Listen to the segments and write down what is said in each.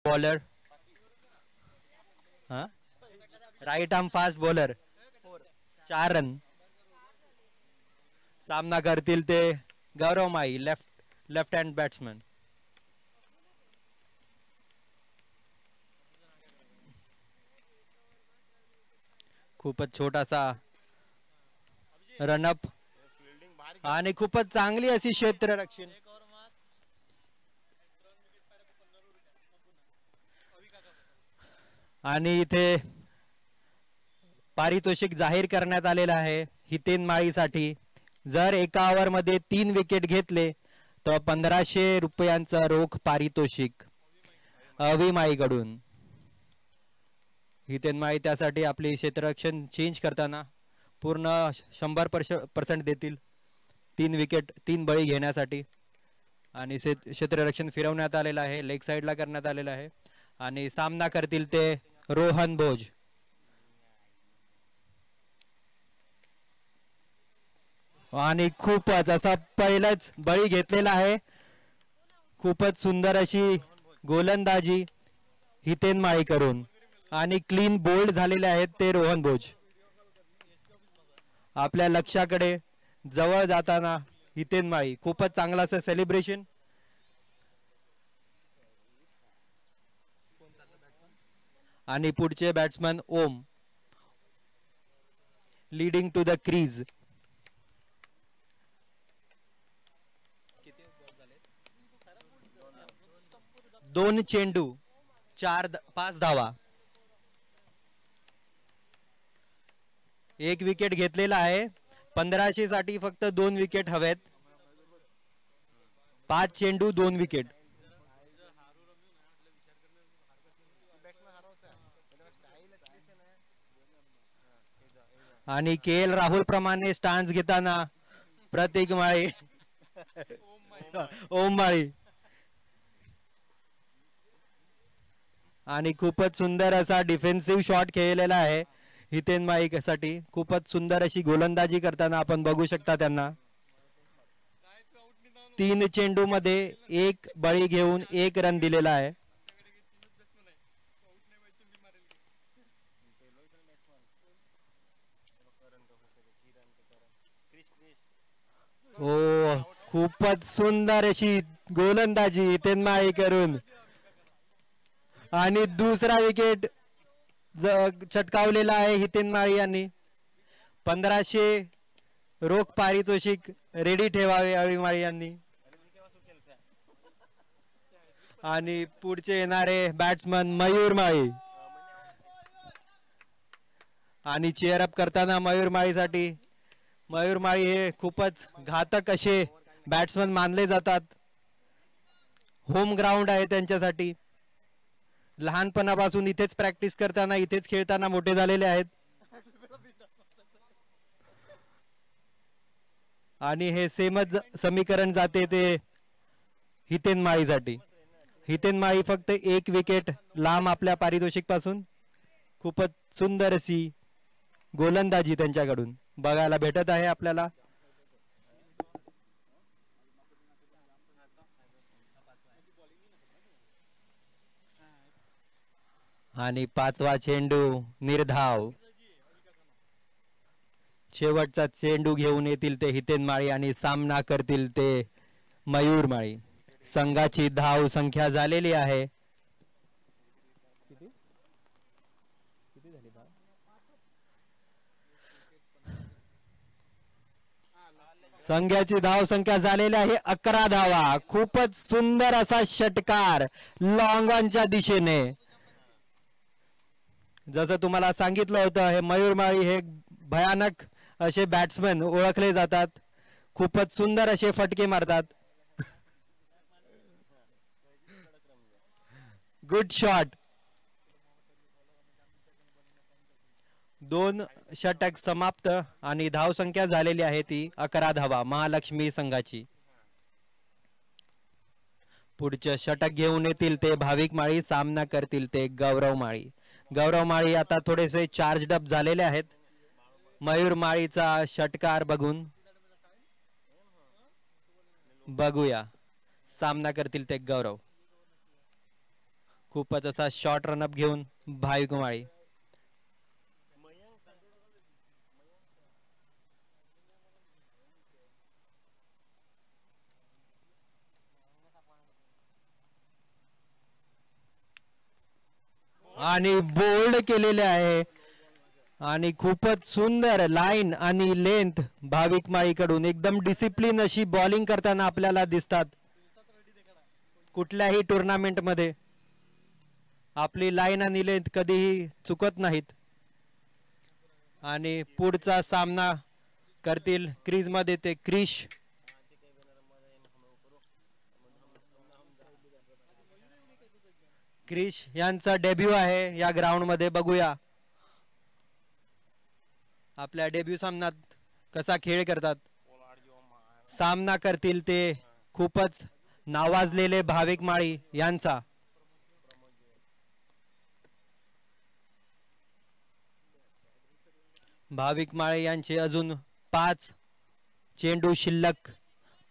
Bowler, हाँ right arm fast bowler, 4 run. सामना करतील ते गौरव माई, लेफ्ट हँड बॅट्समन. खूपच छोटासा रनअप आणि खूपच चांगली अशी क्षेत्ररक्षण. आणि इथे पारितोषिक जाहीर करण्यात आलेलं आहे हितेन माळीसाठी. जर एका ओव्हर मध्ये 3 विकेट घेतले तर 1500 रुपयांचा रोख पारितोषिक अवी माळीकडून. हितेन माळी त्यासाठी आपली क्षेत्ररक्षण चेंज करताना पूर्ण 100% देतील 3 विकेट 3 बळी घेण्यासाठी. आणि क्षेत्ररक्षण फिरवण्यात आलेलं आहे, लेग साईडला करण्यात आलेलं आहे. आणि सामना करतील ते रोहन भोज. आणि खूपच असा पहिलाच बळी घेतलेला आहे. खूपच सुंदर अशी गोलंदाजी हितेन माळी करून आणि क्लीन बोल्ड झालेले आहेत ते रोहन भोज. आपल्या लक्षाकडे जवळ जाताना हितेन माळी खूपच चांगला असं सेलिब्रेशन. आणि पुढचे batsman Om leading to the crease. 2 चेंडू 5 धावा. 1 विकेट घेतलेला आहे. 1500 साठी फक्त 2 विकेट हवेत. 5 चेंडू 2 विकेट. आणि KL राहुल प्रमाणे स्टान्स घेताना प्रतीक माळी, ओम माळी. आणि खूपच सुंदर असा डिफेन्सिव्ह शॉट खेळलेला आहे हितेन माळी साठी. खूपच सुंदर अशी गोलंदाजी करताना आपण बघू शकता त्यांना. 3 चेंडू मध्ये 1 बळी घेऊन 1 रन दिलेला आहे. ओ खूपच सुंदर अशी गोलंदाजी हितेन माळी करून. आणि दुसरा विकेट चटकावलेला आहे हितेन माळी यांनी. 1500 रोख पारितोषिक रेडी ठेवावे अवी माळी यांनी. आणि पुढचे येणारे बॅट्समन मयूर माळी. आणि चेअर अप करताना मयूर माळीसाठी. मयूर माळी हे खूपच घातक असे बॅट्समन मानले जातात. होम ग्राउंड आहे त्यांच्यासाठी. लहानपणापासून इथेच प्रॅक्टिस करताना इथेच खेळताना मोठे झालेले आहेत. आणि हे सेमच समीकरण जाते ते हितेन माळीसाठी. हितेन माळी फक्त 1 विकेट लांब आपल्या पारितोषिक पासून. खूपच सुंदर अशी गोलंदाजी त्यांच्याकडून बघायला भेटत आहे आपल्याला. आणि 5वा चेंडू निर्धाव. शेवटचा चेंडू घेऊन येतील ते हितेन माळी आणि सामना करतील ते मयूर माळी. संघाची धाव संख्या झालेली आहे संघाची धाव संख्या झालेली आहे 11 धावा. खूपच सुंदर असा षटकार लॉंग ऑनच्या दिशेने. जसं तुम्हाला सांगितलं होतं हे मयूर माळी हे भयानक असे बॅट्समन ओळखले जातात. खूपच सुंदर असे फटके मारतात. Good shot. 2 षटक समाप्त आणि धाव संख्या झालेली आहे ती 11 धावा महालक्ष्मी संघाची. पुढचे षटक घेऊन येतील ते भाविक माळी. सामना करतील ते गौरव माळी. गौरव माळी आता थोडेसे चार्जड अप झालेले आहेत. मयूर माळीचा षटकार बघून बघूया. सामना करतील ते गौरव. खूपच असा शॉर्ट रनअप घेऊन भाविक माळी. आणि बोल्ड केलेले आहे आणि खूपच सुंदर लाईन आणि लेंथ भाविक माळीकडून. एकदम डिसिप्लिन अशी बॉलिंग करताना आपल्याला दिसतात कुठल्याही टुर्नामेंट मध्ये. आपली लाईन आणि लेंथ कधीही चुकत नाहीत. आणि पुढचा सामना करतील क्रीज मध्ये ते क्रिश. क्रिश यांचा डेब्यू आहे या ग्राउंड मध्ये. बघूया आपल्या डेब्यू सामन्यात कसा खेळ करतात. सामना करतील ते खूपच नावाजलेले भाविक माळी यांचा. भाविक माळे यांचे अजून 5 चेंडू शिल्लक.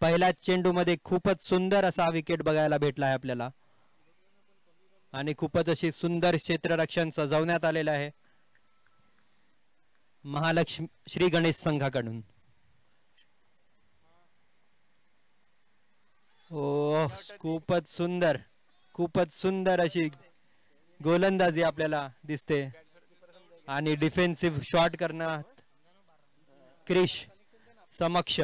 पहिल्याच चेंडू मध्ये खूपच सुंदर असा विकेट बघायला भेटला आहे आपल्याला आणि खूपच अशी सुंदर क्षेत्ररक्षण सजवण्यात आलेलं आहे महालक्ष्मी श्री गणेश संघाकडून. ओ खूपच सुंदर अशी गोलंदाजी आपल्याला दिसते आणि डिफेन्सिव्ह शॉट करण्यात क्रिश समक्ष.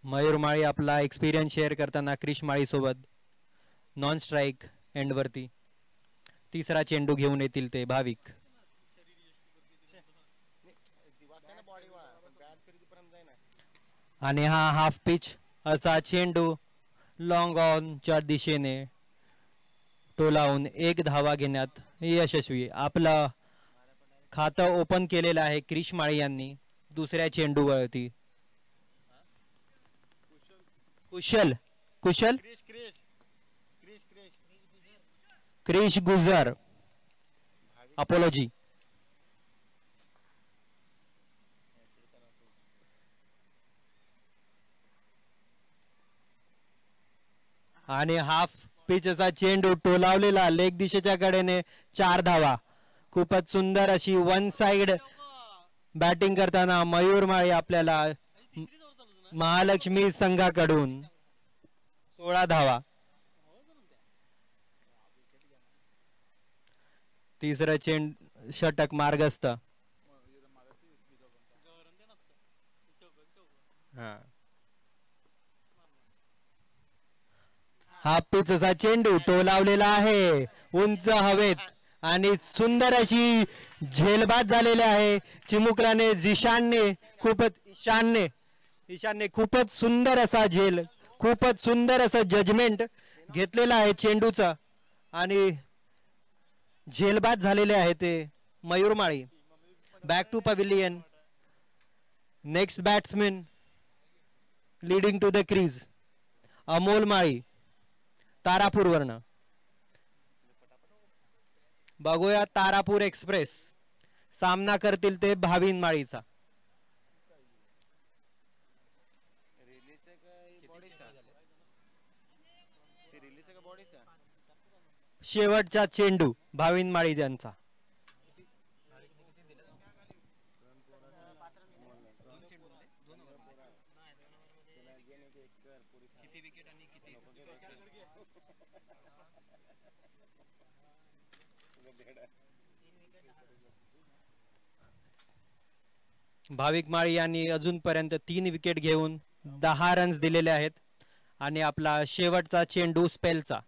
मयूर माळी आपला एक्सपिरियन्स शेअर करताना क्रिश माळी सोबत. नॉन स्ट्राईक एंड वरती तिसरा चेंडू घेऊन येतील ते भाविक. आणि हा हाफ पिच असा चेंडू लॉंग ऑनच्या दिशेने टोलावून 1 धावा घेण्यात यशस्वी. आपलं खातं ओपन केलेलं आहे क्रिश माळी यांनी दुसऱ्या चेंडूवरती. कुशल क्रिश गुजर अपॉलॉजी. आणि हाफ पिचचा चेंडू टोलावलेला लेग दिशेच्या कडेने 4 धावा. खूपच सुंदर अशी वन साइड बॅटिंग करताना मयूर माळी आपल्याला महालक्ष्मी संघाकडून 16 धावा. तिसरं षटक मार्गस्थ. हा पिचचा चेंडू टोलावलेला आहे उंच हवेत आणि सुंदर अशी झेलबाद झालेली आहे चिमुकलाने ईशानने खूपच सुंदर असा खूपच सुंदर असं जजमेंट घेतलेला आहे चेंडूचा आणि झेलबाद झालेले आहे ते Mayur Mali. Back to pavilion. Next batsman leading to the crease Amol Mali Tarapur वर्ण. बघूया तारापूर एक्सप्रेस सामना करतील ते भाविन माळीचा. शेवटचा चेंडू भाविन माळी यांचा. भाविक माळी यांनी अजूनपर्यंत 3 विकेट घेऊन 10 रन्स दिलेले आहेत आणि आपला शेवटचा चेंडू स्पेलचा.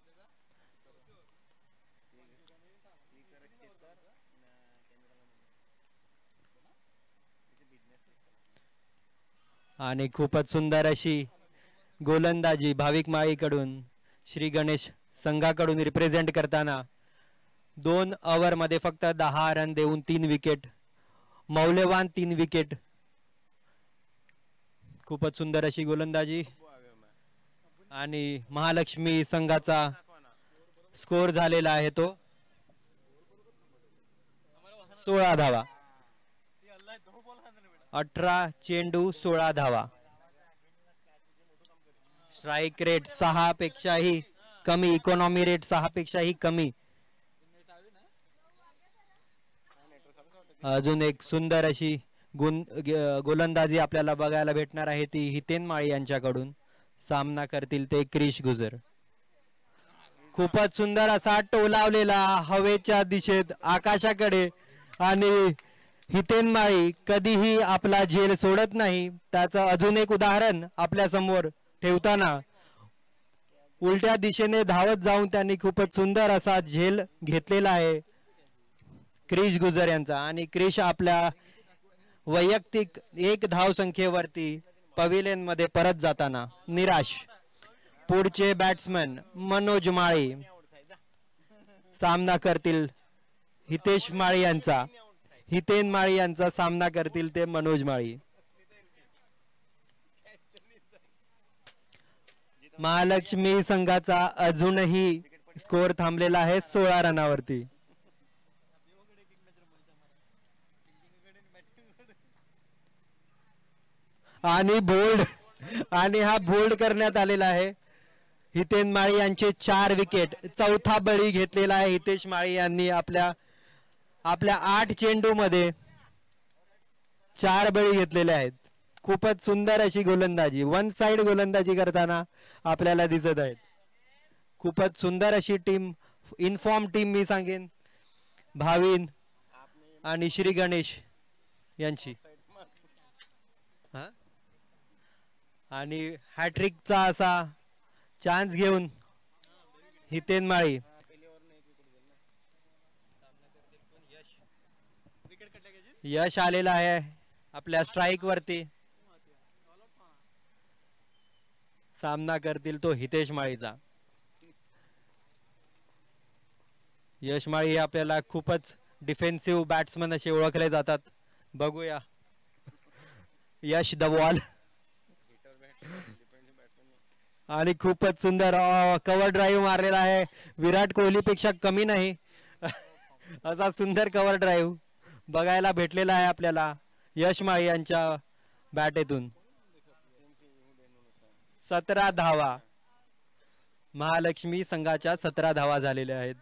आणि खूपच सुंदर अशी गोलंदाजी भाविक माळीकडून श्री गणेश संघाकडून रिप्रेझेंट करताना 2 ओव्हर मध्ये फक्त 10 रन देऊन 3 विकेट. मौल्यवान 3 विकेट. खूपच सुंदर अशी गोलंदाजी आणि महालक्ष्मी संघाचा स्कोर झालेला आहे तो 16 धावा. 18 चेंडू 16 धावा. स्ट्राईक रेट 6 पेक्षाही कमी, इकॉनॉमी रेट 6 पेक्षाही कमी. अजून एक सुंदर अशी गोलंदाजी आपल्याला बघायला भेटणार आहे ती हितेन माळी यांच्याकडून. सामना करतील ते क्रिश गुजर. खूपच सुंदर असा टोलावलेला हवेच्या दिशेत आकाशाकडे, आणि हितेन माळी कधीही आपला झेल सोडत नाही. त्याचं अजून एक उदाहरण आपल्या समोर ठेवताना उलट्या दिशेने धावत जाऊन त्यांनी खूपच सुंदर असा झेल घेतलेला आहे क्रिश गुजर यांचा. आणि क्रिश आपल्या वैयक्तिक 1 धावसंख्येवरती पवेलियन मध्ये परत जाताना निराश. पुढचे बॅट्समन मनोज माळी सामना करतील हितेश माळी यांचा. हितेन माळी यांचा सामना करतील ते मनोज माळी. महालक्ष्मी संघाचा अजूनही स्कोअर थांबलेला आहे 16 रनावरती. आणि बोल्ड, आणि हा बोल्ड करण्यात आलेला आहे. हितेन माळी यांचे 4 विकेट. चौथा बळी घेतलेला आहे हितेश माळी यांनी. आपल्या 8 चेंडू मध्ये 4 बळी घेतलेले आहेत. खूपच सुंदर अशी गोलंदाजी, 1 साइड गोलंदाजी करताना आपल्याला दिसत आहेत. खूपच सुंदर अशी टीम, इनफॉर्म टीम मी सांगेन भाविन आणि श्री गणेश यांची. आणि हॅट्रिकचा असा चान्स घेऊन हितेन माळी यश आलेला आहे आपल्या स्ट्राइक वरती. सामना करतील तो हितेश माळीचा. यश माळी आपल्याला खूपच डिफेन्सिव्ह बॅट्समन असे ओळखले जातात. बघूया यश द वॉल. आणि खूपच सुंदर कव्हर ड्राईव्ह मारलेला आहे. विराट कोहली पेक्षा कमी नाही असा सुंदर कव्हर ड्राईव्ह बघायला भेटलेला आहे आपल्याला यश माळी यांच्या बॅटेतून. 17 धावा, महालक्ष्मी संघाच्या 17 धावा झालेल्या आहेत.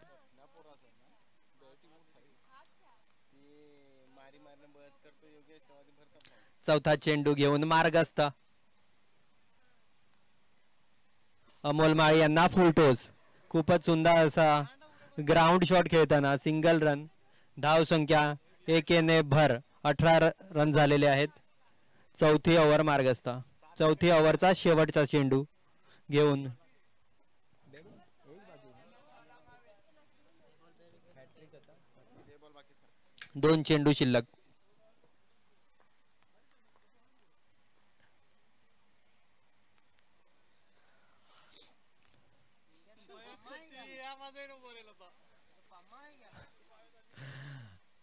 चौथा चेंडू घेऊन मार्गस्थ अमोल माळी यांना फुलटोस. खूपच सुंदर असा ग्राउंड शॉट खेळताना सिंगल रन. धाव संख्या 1 भर 18 रन झालेले आहेत. चौथी ओव्हर मार्गस्थ. चौथी ओव्हरचा शेवटचा चेंडू घेऊन 2 चेंडू शिल्लक.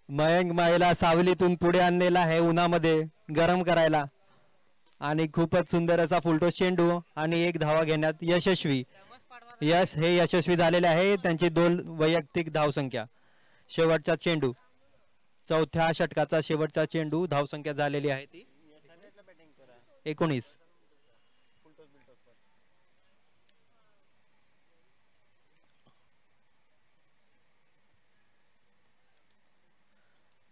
मयंक माळीला सावलीतून पुढे आणलेला आहे उन्हामध्ये गरम करायला. आणि खूपच सुंदर असा फुलटॉस चेंडू आणि 1 धावा घेण्यात यशस्वी. यश हे यशस्वी झालेले आहे. त्यांची 2 वैयक्तिक धावसंख्या. शेवटचा चेंडू, चौथ्या षटकाचा शेवटचा चेंडू. धावसंख्या झालेली आहे ती 19.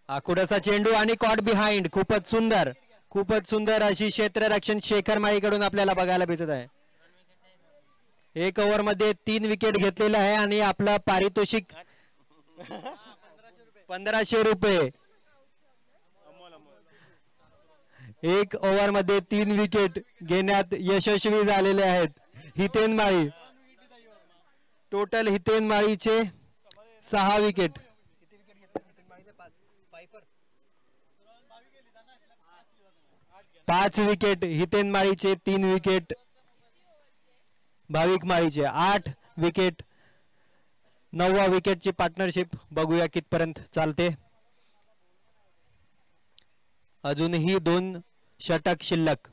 आकुडाचा चेंडू आणि कॉट बिहाइंड. खूपच सुंदर, खूपच सुंदर अशी क्षेत्ररक्षण शेखर माळीकडून आपल्याला बघायला भेटत आहे. 1 ओव्हर मध्ये 3 विकेट घेतलेला आहे आणि आपला पारितोषिक 1500 रुपये. 1 ओव्हर मध्ये 3 विकेट घेण्यात यशस्वी झालेले आहेत हितेन माळी. टोटल हितेन माळीचे 6 विकेट. 5 विकेट हितेन माळीचे, 3 विकेट भाविक माळीचे, 8 विकेट. 9व्या विकेटची पार्टनरशिप बघूया कितपर्यंत चालते. अजूनही 2 षटक शिल्लक.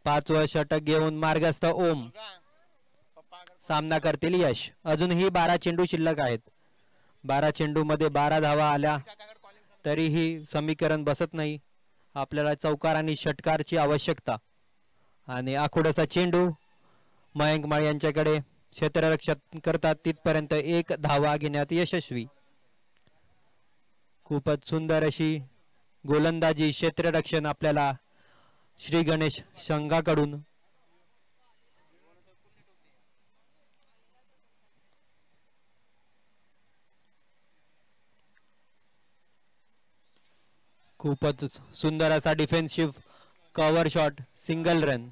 5वं षटक घेऊन मार्गस्थ ओम सामना करतील यश. अजूनही 12 चेंडू शिल्लक आहेत. 12 चेंडू मध्ये 12 धावा आल्या तरीही समीकरण बसत नाही. आपल्याला चौकार आणि षटकारची आवश्यकता आणि आखुडाचा चेंडू मयंक माळी यांच्याकडे. क्षेत्ररक्षण करतात तिथपर्यंत एक धावा घेण्यात यशस्वी. खूपच सुंदर अशी गोलंदाजी क्षेत्ररक्षण आपल्याला श्री गणेश संघाकडून. खूपच सुंदर असा defensive cover shot, single run.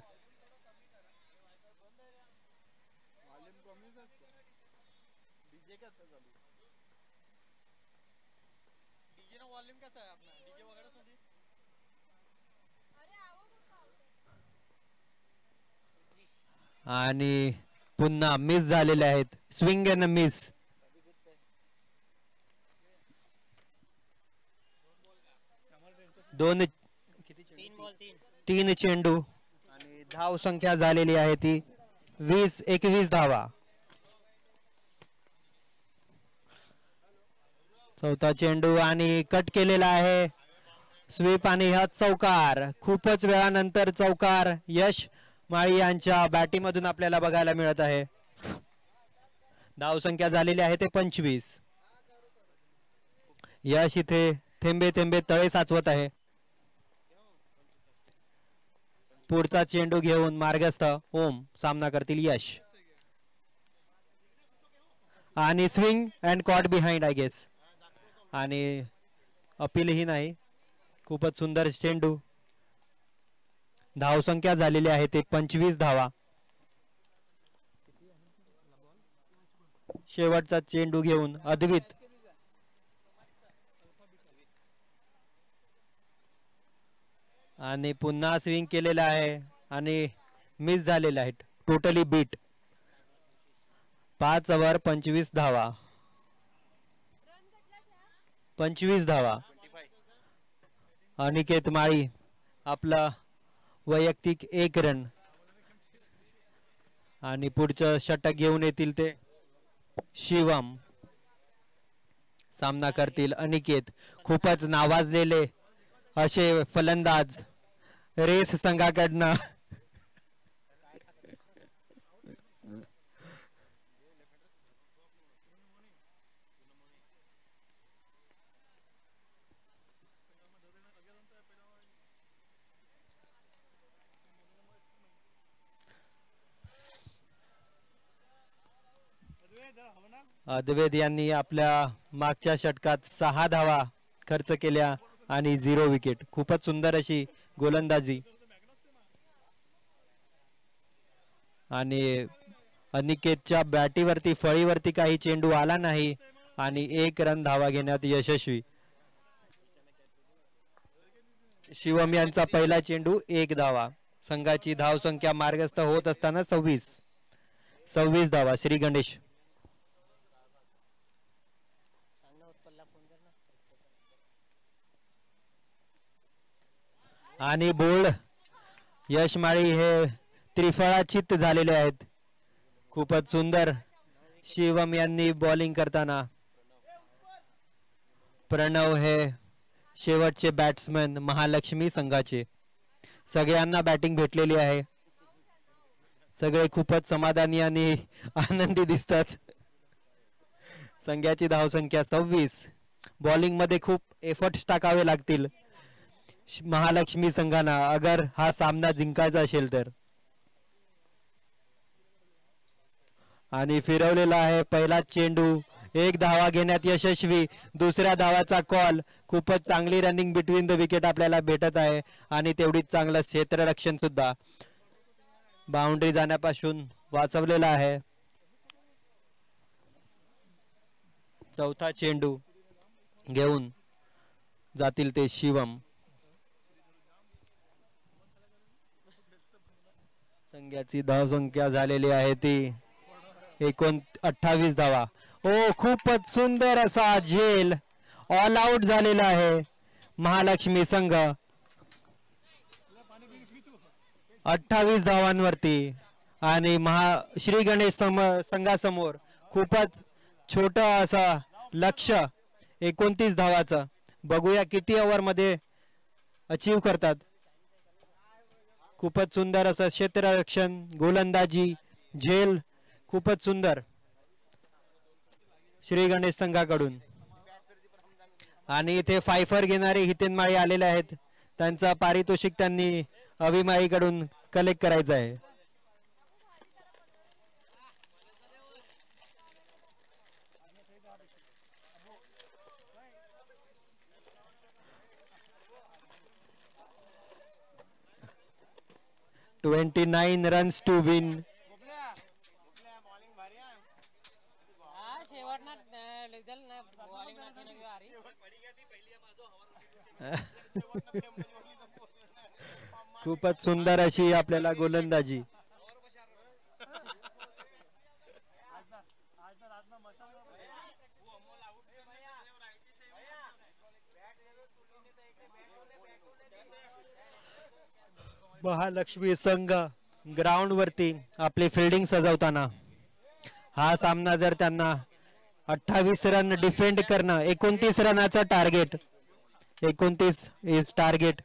आणि पुन्हा मिस झालेले आहेत. Swing and miss. तीन चेंडू आणि धाव संख्या झालेली आहे ती 21 धावा. चौथा चेंडू आणि कट केलेला आहे. स्वीप आणि हा चौकार. खूपच वेळानंतर चौकार यश माळी यांच्या बॅटिंग मधून आपल्याला बघायला मिळत आहे. धाव संख्या झालेली आहे ते 25. यश इथे थेंबे थेंबे तळे साचवत आहे. पुढचा चेंडू घेऊन मार्गस्थ ओम सामना करतील यश. आणि swing and caught behind I guess. आणि अपीलही नाही. खूपच सुंदर चेंडू. धाव संख्या झालेली आहे ते 25 धावा. शेवटचा चेंडू घेऊन अद्वित. आणि पुन्हा स्विंग केलेला आहे आणि मिस झालेला आहे. Totally bit. 5 ओव्हर 25 धावा. 25 धावा. अनिकेत माळी आपला वैयक्तिक 1 रन. आणि पुढचं षटक घेऊन येतील ते शिवम. सामना करतील अनिकेत. खूपच नावाजलेले असे फलंदाज रेस संघाकडनं. अद्वैत यांनी आपल्या मागच्या षटकात 6 धावा खर्च केल्या आणि 0 विकेट. खूपच सुंदर अशी गोलंदाजी. आणि अनिकेतच्या बॅटीवरती फळीवरती काही चेंडू आला नाही आणि 1 रन धावा घेण्यात यशस्वी. शिवम यांचा पहिला चेंडू 1 धावा. संघाची धाव संख्या मार्गस्थ होत असताना 26 धावा. श्री गणेश. आणि बोल्ड यश माळी हे त्रिफळाचित झालेले आहेत. खूपच सुंदर. शिवम यांनी बॉलिंग करताना. प्रणव हे शेवटचे बॅट्समन महालक्ष्मी संघाचे. सगळ्यांना बॅटिंग भेटलेली आहे. सगळे खूपच समाधानी आणि आनंदी दिसतात. संघाची धावसंख्या 26. बॉलिंग मध्ये खूप एफर्ट्स टाकावे लागतील महालक्ष्मी संघांना अगर हा सामना जिंकायचा असेल तर. आणि फिरवलेला आहे पहिला चेंडू. 1 धावा घेण्यात यशस्वी. दुसऱ्या धावाचा कॉल. खूपच चांगली रनिंग बिटवीन द विकेट आपल्याला भेटत आहे आणि तेवढीच चांगलं क्षेत्ररक्षण सुद्धा बाउंड्री जाण्यापासून वाचवलेला आहे. चौथा चेंडू घेऊन जातील ते शिवम. संघाची धावसंख्या झालेली आहे ती 28 धावा. ओ खूपच सुंदर असा झेल. ऑल आउट झालेला आहे महालक्ष्मी संघ 28 धावांवरती. आणि श्री गणेश संघासमोर खूपच छोटा असा लक्ष्य 29 धावाचा. बघूया किती ओव्हर मध्ये अचीव करतात. खूपच सुंदर असं क्षेत्ररक्षण, गोलंदाजी, झेल खूपच सुंदर श्री गणेश संघाकडून. आणि इथे फायफर घेणारे हितेन माळी आलेले आहेत. त्यांचा पारितोषिक त्यांनी अभिमाईकडून कलेक्ट करायचं आहे. $29 runs to win. खूपच सुंदर अशी आपल्याला गोलंदाजी. महालक्ष्मी संघ ग्राउंड वरती आपली फिल्डिंग सजवताना. हा सामना जर त्यांना 28 रन डिफेंड करणं, 29 रनाचं target, 29 is target.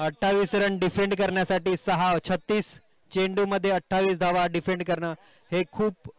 28 run defend करण्यासाठी 36 चेंडू मध्ये 28 धावा डिफेंड करणं हे खूप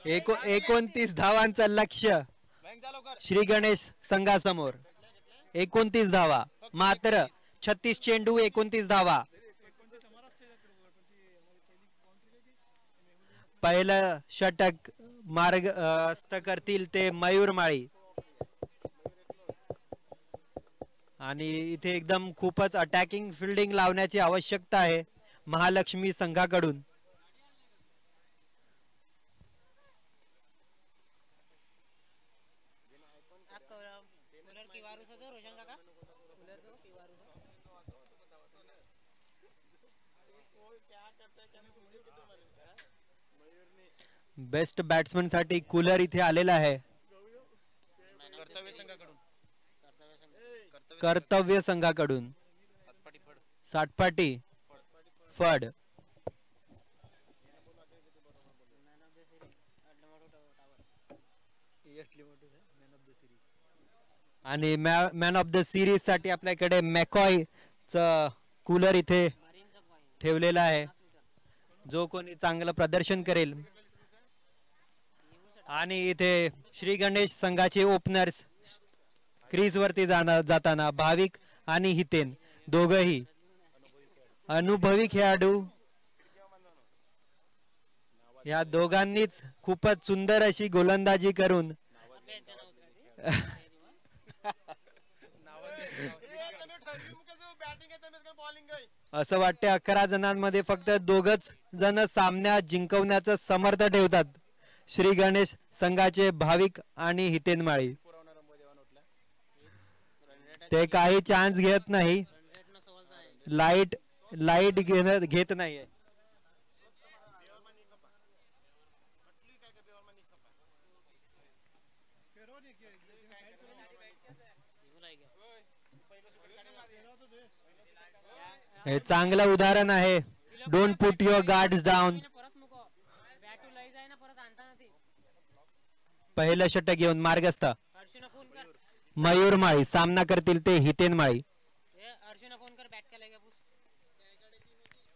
एक 29 धावांचं लक्ष्य श्री गणेश संघासमोर. 29 धावा मात्र 36 चेंडू 29 धावा. पहिलं षटक मार्गस्थ करतील ते मयूर माळी. आणि इथे एकदम खूपच अटॅकिंग फिल्डिंग लावण्याची आवश्यकता आहे महालक्ष्मी संघाकडून. बेस्ट बॅट्समन साठी कूलर इथे आलेला आहे कर्तव्य संघाकडून. सातपाटी फड. आणि मॅन ऑफ द सिरीज साठी आपल्याकडे मॅकॉय च कूलर इथे ठेवलेला आहे. जो कोणी चांगलं प्रदर्शन करेल. आणि इथे श्री गणेश संघाचे ओपनर्स क्रीज वरती जाताना भाविक आणि हितेन दोघही अनुभवी खेळाडू. या दोघांनीच खूपच सुंदर अशी गोलंदाजी करून असं वाटते 11 जणांमध्ये फक्त 2च जण सामना जिंकवण्याचं समर्थ ठेवतात. श्री गणेश संघाचे भाविक आणि हितेन माळी. ते काही चान्स घेत नाही. लाईट घेत नाहीये. हे चांगलं उदाहरण आहे. Don't put your guards down. पहिलं षटक घेऊन मार्गस्थ मयूर माळी. सामना करतील ते Hiten Mali.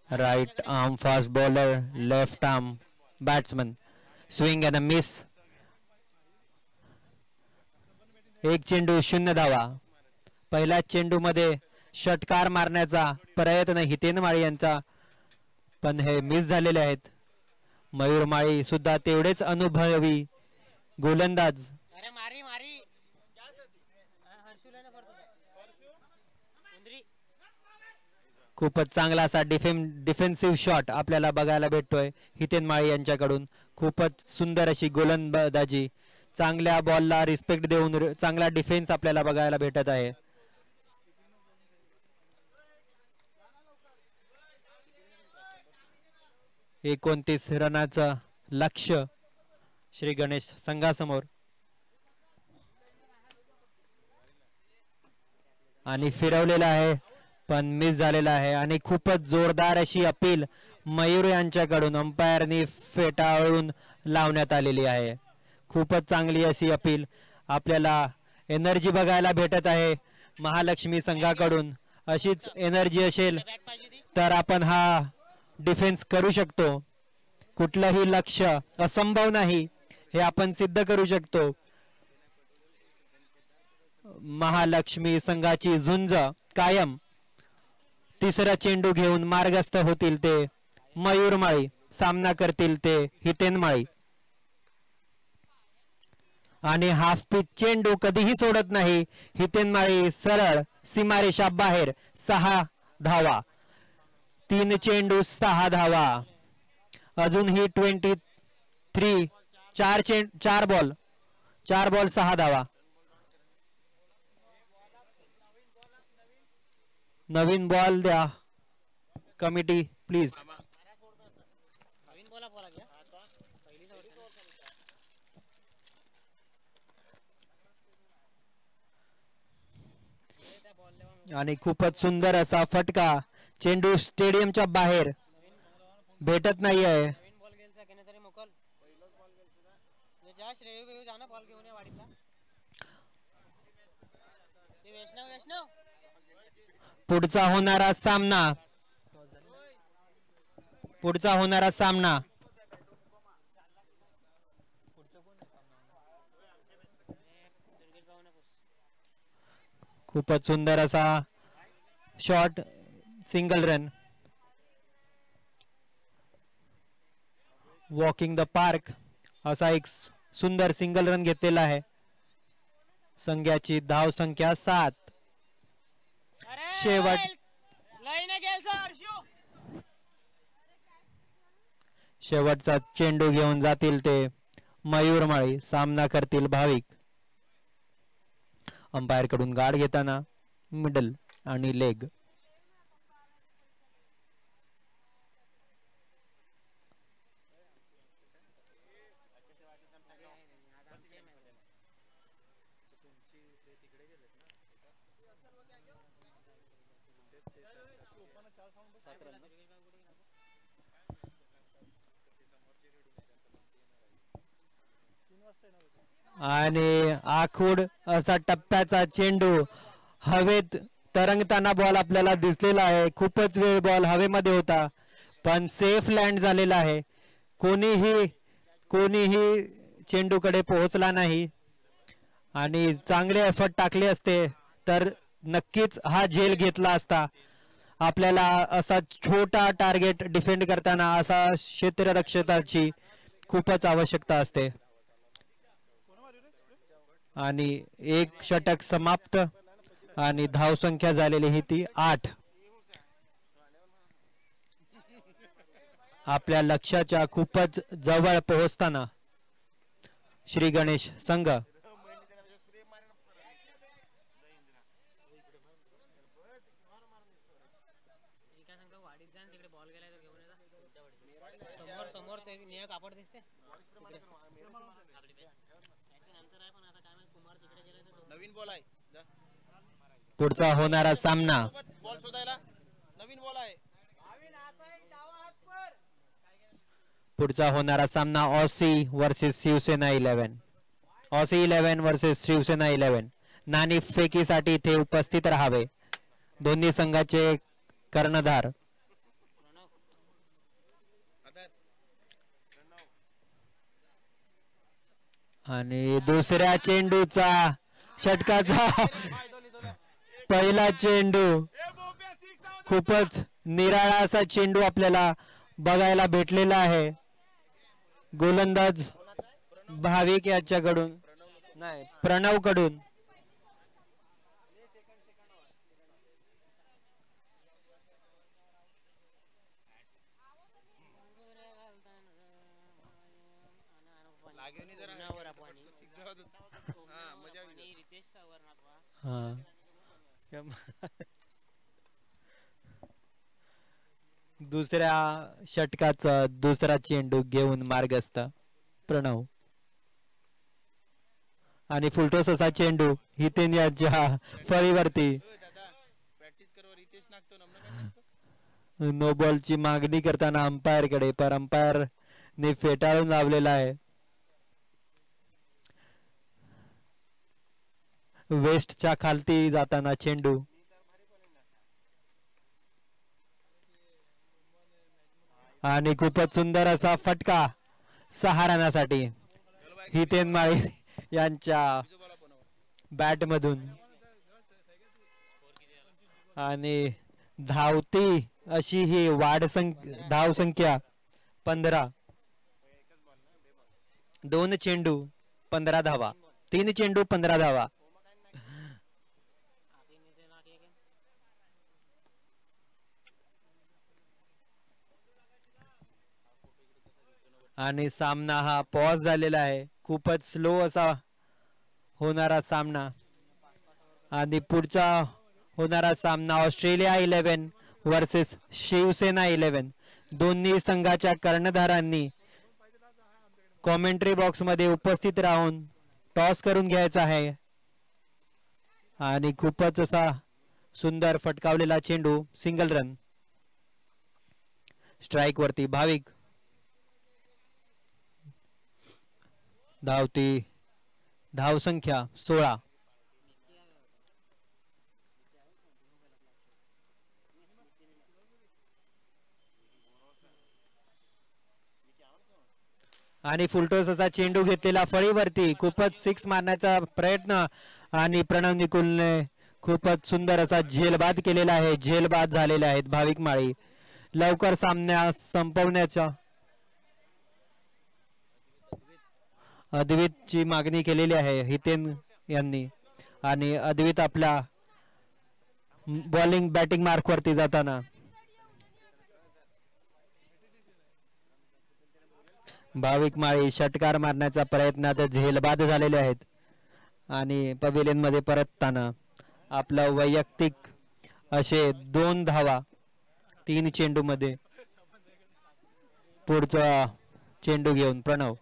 Right arm fast bowler, left arm batsman. Swing and a miss. एक चेंडू 0 धावा. पहिल्या चेंडू मध्ये षटकार मारण्याचा प्रयत्न हितेन माळी यांचा, पण हे मिस झालेले आहेत. मयूर माळी सुद्धा तेवढेच अनुभवी गोलंदाज. खूपच चांगला असा डिफेन्सिव्ह शॉट आपल्याला बघायला भेटतोय हितेन माळी यांच्याकडून. खूपच सुंदर अशी गोलंदाजी, चांगल्या बॉलला रिस्पेक्ट देऊन चांगला डिफेन्स आपल्याला बघायला भेटत आहे. एकोणतीस रनाचं लक्ष्य श्री गणेश संघासमोर आणि फिरवलेला आहे पण मिस झालेला आहे. आणि खूपच जोरदार अशी अपील मयूर यांच्याकडून अंपायरनी फेटाळून लावण्यात आलेली आहे. खूपच चांगली अशी अपील आपल्याला एनर्जी बघायला भेटत आहे महालक्ष्मी संघाकडून. अशीच एनर्जी असेल तर आपण हा डिफेन्स करू शकतो. कुठलंही लक्ष्य असंभव नाही हे आपण सिद्ध करू शकतो. महालक्ष्मी संघाची झुंज कायम. तिसरा चेंडू घेऊन मार्गस्थ होतील ते मयूर माळी, सामना करतील ते हितेन माळी. आणि हाफ पिच चेंडू कधीही सोडत नाही हितेन माळी. सरळ सीमारेषा बाहेर 6 धावा. 3 चेंडू 6 धावा. अजूनही 23 4 बॉल 6 धावा. नवीन बॉल द्या कमिटी प्लीज. आणि खूपच सुंदर असा फटका. चेंडू स्टेडियमच्या बाहेर भेटत नाही आहे. पुढचा होणारा सामना खूपच सुंदर असा shot, single run. Walking the park असा एक सुंदर सिंगल रन घेतलेला आहे. संघाची धाव संख्या 7. शेवटचा चेंडू घेऊन जातील ते मयूर माळी, सामना करतील भाविक. अंपायर कडून गार्ड घेताना मिडल आणि लेग. आणि आखूड असा टप्प्याचा चेंडू हवेत तरंगताना बॉल आपल्याला दिसलेला आहे. खूपच वेळ बॉल हवेमध्ये होता पण सेफ लँड झालेला आहे. कोणीही चेंडूकडे पोहोचला नाही. आणि चांगले एफर्ट टाकले असते तर नक्कीच हा झेल घेतला असता. आपल्याला असा छोटा टार्गेट डिफेंड करताना असा क्षेत्ररक्षकाची खूपच आवश्यकता असते. आणि एक षटक समाप्त आणि धाव संख्या झालेली ही ती 8. आपल्या लक्ष्याच्या खूपच जवळ पोहोचताना श्री गणेश संघ पुढचा होणारा सामना Aussie versus Shivsena 11. Aussie 11 versus Shivsena 11. नाणी फेकीसाठी इथे उपस्थित राहावे दोन्ही संघाचे कर्णधार. आणि दुसऱ्या चेंडूचा षटकाचा पहिला चेंडू. खूपच निराळा असा चेंडू आपल्याला बघायला भेटलेला आहे गोलंदाज भाविक याच्याकडून. नाही प्रणव कडून दुसऱ्या षटकाचा दुसरा चेंडू घेऊन मार्गस्थ प्रणव आणि फुलटोस असा चेंडू हितेन याच्या फळीवरती नो बॉलची मागणी करताना अंपायर कडे पर अंपायर ने फेटाळून लावलेला आहे. वेस्टच्या खालती जाताना चेंडू आणि खूपच सुंदर असा फटका 6 रनासाठी हितेन माळी यांच्या बॅट मधून आणि धावती अशी ही धाव संख्या 15. 2 चेंडू 15 धावा 3 चेंडू 15 धावा. आणि सामना हा पॉज झालेला आहे. खूपच स्लो असा होणारा सामना आणि पुढचा होणारा सामना ऑस्ट्रेलिया 11 वर्सेस शिवसेना 11. दोन्ही संघाच्या कर्णधारांनी कॉमेंट्री बॉक्स मध्ये उपस्थित राहून टॉस करून घ्यायचा आहे. आणि खूपच असा सुंदर फटकावलेला चेंडू सिंगल रन. स्ट्राइक वरती भाविक धावती धावसंख्या 16. आणि फुलटोस असा चेंडू घेतलेला फळीवरती खूपच 6 मारण्याचा प्रयत्न आणि प्रणव निकुलने खूपच सुंदर असा झेलबाद केलेला आहे. झेलबाद झालेले आहेत भाविक माळी. लवकर सामना संपवण्याच्या अद्वितची मागणी केलेली आहे हितेन यांनी आणि अद्वित आपल्या बॉलिंग बॅटिंग मार्क वरती जाताना भाविक माळी षटकार मारण्याचा प्रयत्नात झेलबाद झालेले आहेत आणि पवेलियन मध्ये परतताना आपला वैयक्तिक असे 2 धावा 3 चेंडू मध्ये. पुढचा चेंडू घेऊन प्रणव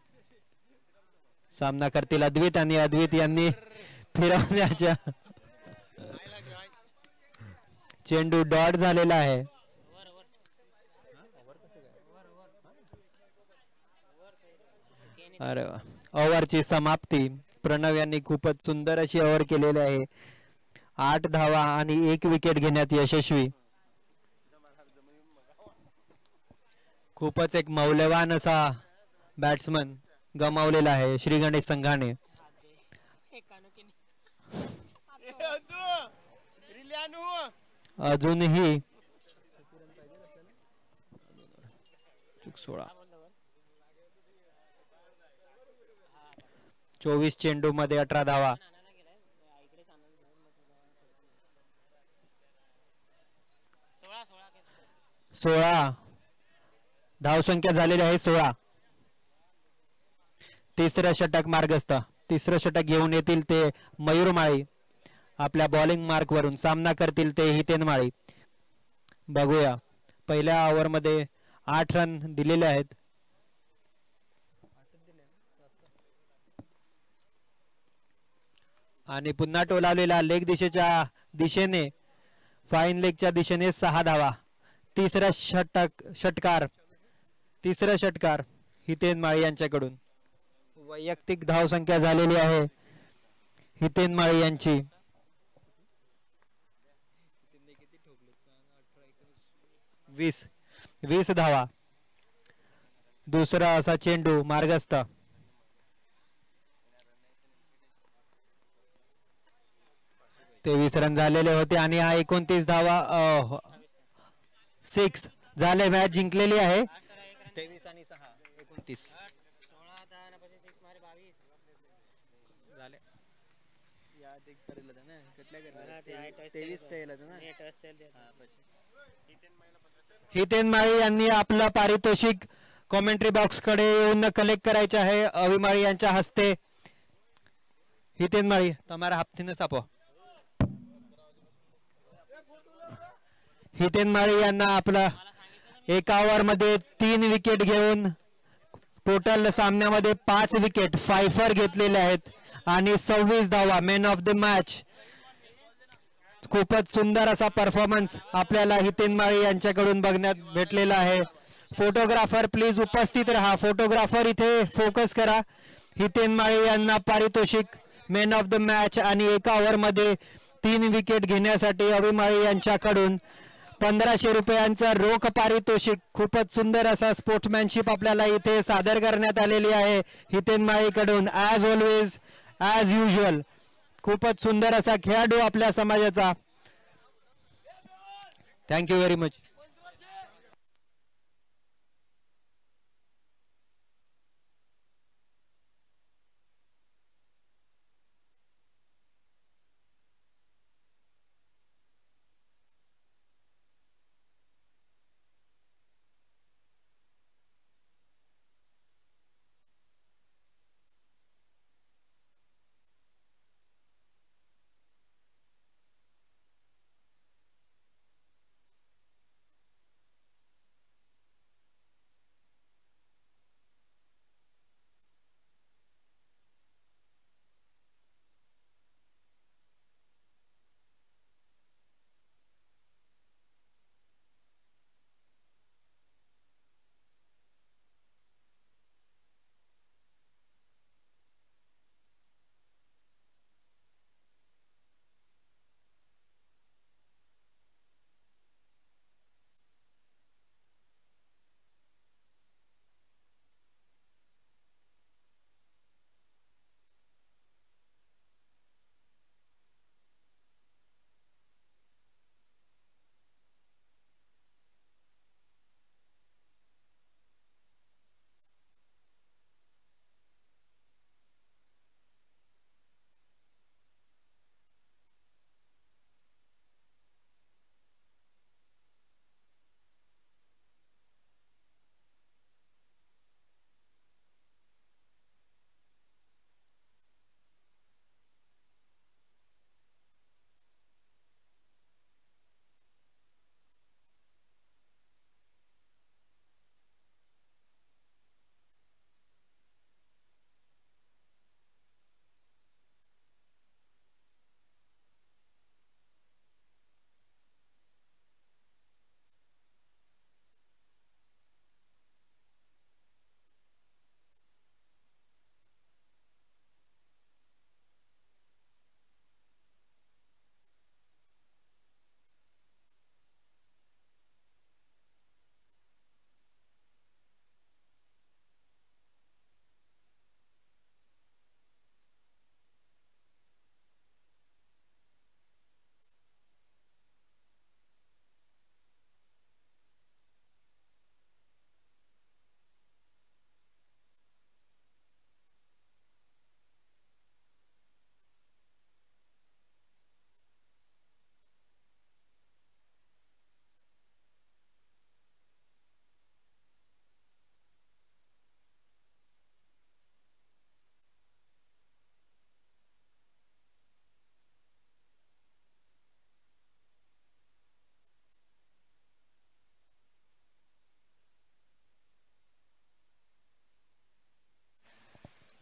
सामना करतील अद्वित आणि अद्वित यांनी फिरवण्याच्या चेंडू डॉट झालेला आहे. अरे वा. ओव्हरची समाप्ती. प्रणव यांनी खूपच सुंदर अशी ओव्हर केलेली आहे. 8 धावा आणि 1 विकेट घेण्यात यशस्वी. खूपच एक मौल्यवान असा बॅट्समन गमावलेला आहे श्री गणेश संघाने. अजूनही 16 24 चेंडू मध्ये 18 धावा. 16 धावसंख्या झालेली आहे 16. तिसरं षटक मार्गस्थ. तिसरं षटक घेऊन येतील ते मयूर माळी. आपल्या बॉलिंग मार्क वरून सामना करतील ते हितेन माळी. बघूया पहिल्या ओव्हर मध्ये 8 रन दिलेले आहेत. आणि पुन्हा टोलावलेला लेग दिशेच्या दिशेने फाईन लेगच्या दिशेने 6 धावा. तिसरा षटकार हितेन माळी यांच्याकडून. वैयक्तिक धावसंख्या झालेली आहे हितेन माळी यांची 20 धावा. दुसरा असा चेंडू मार्गस्थ. 23 रन झालेले होते आणि हा 29 धावा 6 झाले. मॅच जिंकलेली आहे 23 आणि 6 29. झाले याद एक करेल होता ना कुठल्या करेल 23 केलं होतं ना हितेन माळी यांनी आपलं पारितोषिक कॉमेंट्री बॉक्स कडे येऊन कलेक्ट करायचे आहे अविमाळी यांच्या हस्ते हितेन माळी તમારા હાથથી સાપો हितेन माळी यांना आपला एका ओव्हर मध्ये 3 विकेट घेऊन टोटल सामन्यामध्ये 5 विकेट फायफर घेतलेले आहेत आणि 26 धावा मॅन ऑफ द मॅच खूपच सुंदर असा परफॉर्मन्स आपल्याला हितेन माळी यांच्याकडून बघण्यात भेटलेला आहे फोटोग्राफर प्लीज उपस्थित रहा फोटोग्राफर इथे फोकस करा हितेन माळी यांना पारितोषिक मॅन ऑफ द मॅच आणि एका ओव्हर मध्ये 3 विकेट घेण्यासाठी अविमाळी यांच्याकडून 1500 रुपयांचा रोख पारितोषिक खूपच सुंदर असा स्पोर्ट्समॅनशिप आपल्याला इथे सादर करण्यात आलेली आहे हितेन माळीकडून ॲज ऑलवेज ॲज युजुअल खूपच सुंदर असा खेळाडू आपल्या समाजाचा थँक्यू व्हेरी मच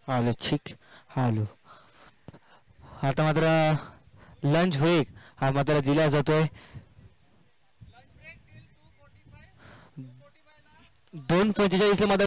आलो ठीक आलो आता मात्र लंच ब्रेक हा मात्र दिला जातोय 2:45 ला मात्र